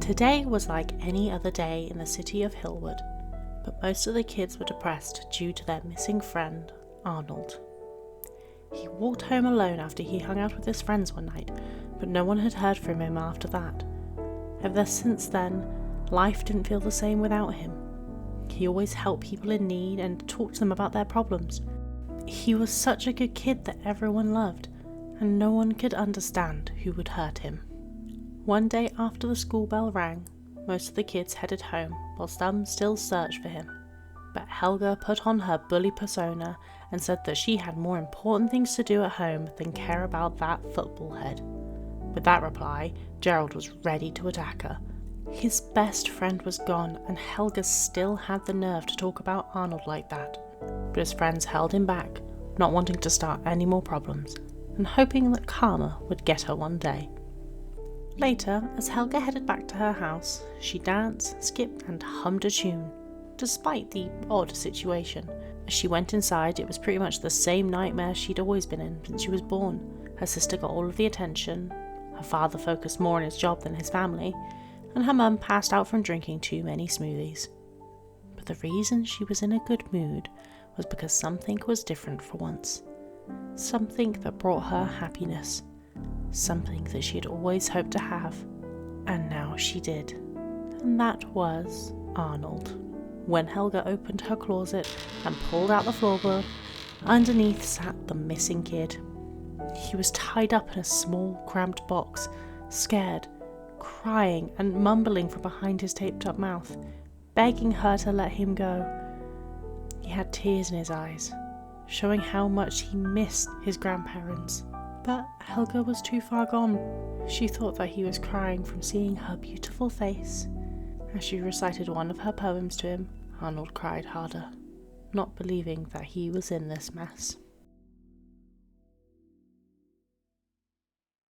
Today was like any other day in the city of Hillwood, but most of the kids were depressed due to their missing friend, Arnold. He walked home alone after he hung out with his friends one night, but no one had heard from him after that. Ever since then, life didn't feel the same without him. He always helped people in need and talked to them about their problems. He was such a good kid that everyone loved, and no one could understand who would hurt him. One day after the school bell rang, most of the kids headed home, while some still searched for him. But Helga put on her bully persona and said that she had more important things to do at home than care about that football head. With that reply, Gerald was ready to attack her. His best friend was gone, and Helga still had the nerve to talk about Arnold like that. But his friends held him back, not wanting to start any more problems, and hoping that karma would get her one day. Later, as Helga headed back to her house, she danced, skipped, and hummed a tune. Despite the odd situation, as she went inside, it was pretty much the same nightmare she'd always been in since she was born. Her sister got all of the attention, her father focused more on his job than his family, and her mum passed out from drinking too many smoothies. But the reason she was in a good mood was because something was different for once. Something that brought her happiness. Something that she had always hoped to have, and now she did. And that was Arnold. When Helga opened her closet and pulled out the floorboard, underneath sat the missing kid. He was tied up in a small, cramped box, scared, crying and mumbling from behind his taped-up mouth, begging her to let him go. He had tears in his eyes, showing how much he missed his grandparents. But Helga was too far gone. She thought that he was crying from seeing her beautiful face. As she recited one of her poems to him, Arnold cried harder, not believing that he was in this mess.